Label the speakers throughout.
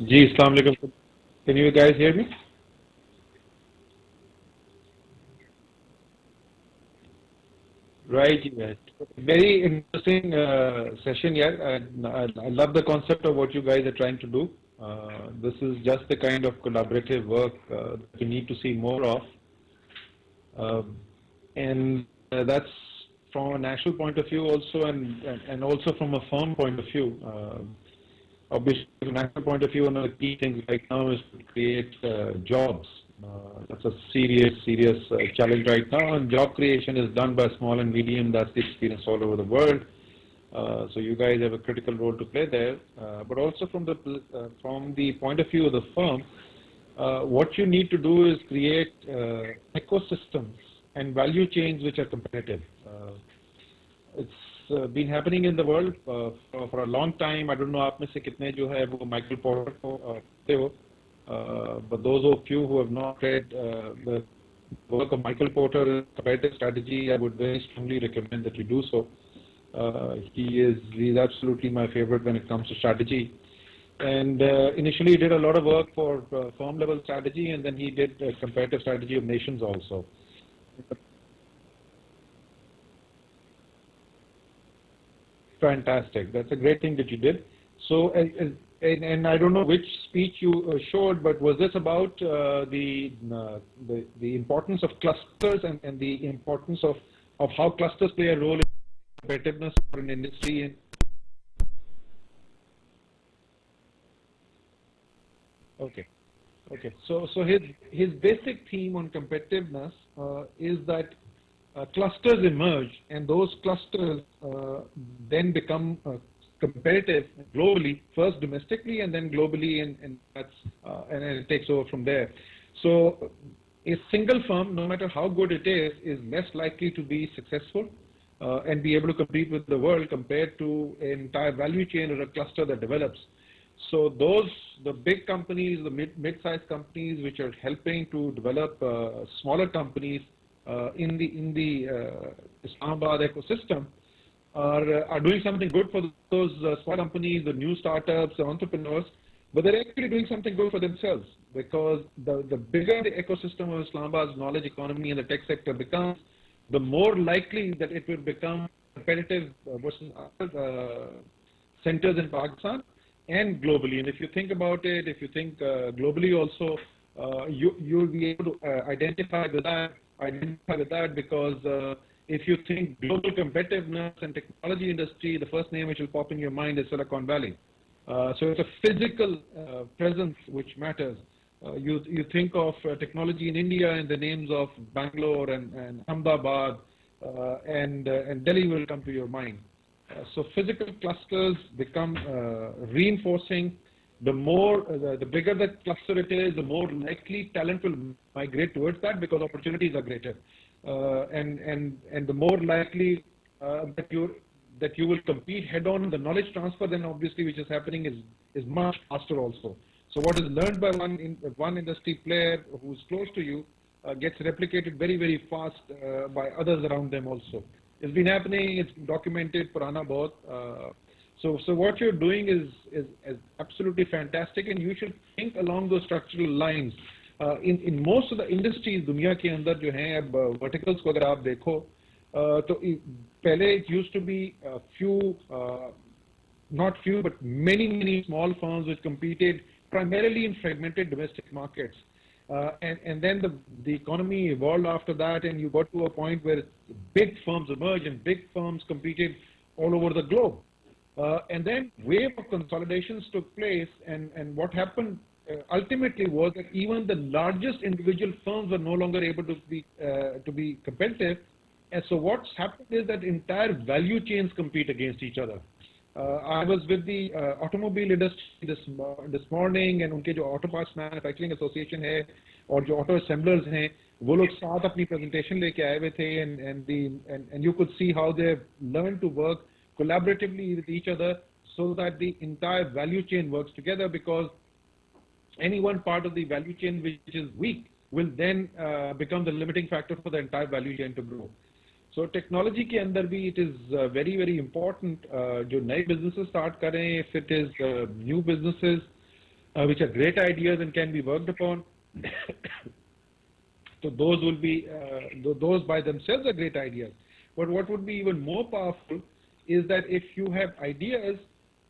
Speaker 1: जी, अस्सलाम वालेकुम. Can you guys hear me? Right, yes. Very interesting session, yeah. I love the concept of what you guys are trying to do. This is just the kind of collaborative work that we need to see more of. And that's from a national point of view also, and also from a firm point of view. Obviously, from a national point of view, one of the key things right now is to create jobs. That's a serious challenge right now, and job creation is done by small and medium. That's the experience all over the world. So you guys have a critical role to play there. But also from the point of view of the firm, what you need to do is create ecosystems and value chains which are competitive. It's been happening in the world for a long time. I don't know आप में से कितने जो है वो Michael porter को पढ़ते हो, but those of you who have not read the work of Michael Porter, Competitive Strategy, I would very strongly recommend that you do so. He's absolutely my favorite when it comes to strategy. And initially he did a lot of work for firm level strategy, and then he did comparative strategy of nations also. Fantastic. That's a great thing that you did. So, and I don't know which speech you showed, but was this about the importance of clusters and the importance of how clusters play a role in competitiveness for an industry? And okay. Okay, so his basic theme on competitiveness is that clusters emerge, and those clusters then become competitive globally, first domestically and then globally, and that's and then it takes over from there. So a single firm, no matter how good it is less likely to be successful and be able to compete with the world compared to an entire value chain or a cluster that develops. So the big companies, the mid-sized companies which are helping to develop smaller companies in the Islamabad ecosystem are doing something good for those small companies, the new startups, the entrepreneurs, but they're actually doing something good for themselves, because the bigger the ecosystem of Islamabad's knowledge economy and the tech sector becomes, the more likely that it will become competitive versus other centers in Pakistan and globally. And if you think about it, if you think globally also, you'll be able to identify with that because if you think global competitiveness and technology industry, the first name which will pop in your mind is Silicon Valley. So it's a physical presence which matters. You think of technology in India and the names of Bangalore and Ahmedabad and Delhi will come to your mind. So physical clusters become reinforcing. The bigger the cluster it is, the more likely talent will migrate towards that because opportunities are greater, and the more likely that you will compete head on. The knowledge transfer then obviously which is happening is much faster also. So what is learned by one industry player who's close to you gets replicated very fast by others around them also. It's been happening. It's documented. Purana bahut. So what you're doing is absolutely fantastic, and you should think along those structural lines. In most of the industries दुनिया के अंदर जो हैं अब verticals को अगर आप देखो तो पहले it used to be not few but many small firms which competed primarily in fragmented domestic markets. And then the economy evolved after that, and you got to a point where big firms emerged and big firms competed all over the globe. And then wave of consolidations took place, and what happened ultimately was that even the largest individual firms were no longer able to be competitive. And so what's happened is that entire value chains compete against each other. I was with the automobile industry this morning, and उनके जो auto parts manufacturing association है और जो auto assemblers हैं, वो लोग साथ अपनी presentation लेके आए हुए थे, and you could see how they learned to work collaboratively with each other so that the entire value chain works together, because any one part of the value chain which is weak will then become the limiting factor for the entire value chain to grow. So technology के अंदर भी it is very important जो नए businesses start करें, if it is new businesses, which are great ideas and can be worked upon. So those will be, those by themselves are great ideas. But what would be even more powerful is that if you have ideas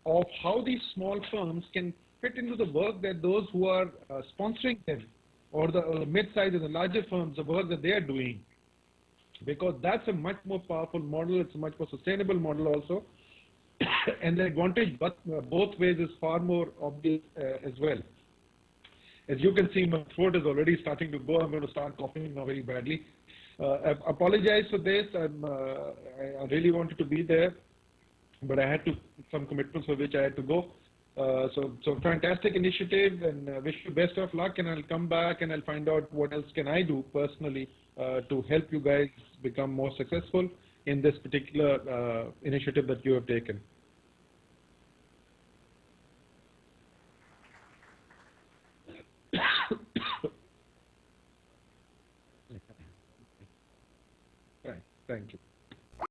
Speaker 1: of how these small firms can fit into the work that those who are sponsoring them, or the mid-sized and the larger firms, the work that they are doing, because that's a much more powerful model, it's a much more sustainable model also, and the advantage both ways is far more obvious as well. As you can see, my throat is already starting to go. I'm going to start coughing now very badly. I apologize for this. I really wanted to be there, but I had some commitments for which I had to go. So fantastic initiative, and wish you best of luck, and I'll come back and I'll find out what else can I do personally to help you guys become more successful in this particular initiative that you have taken. Right. Thank you.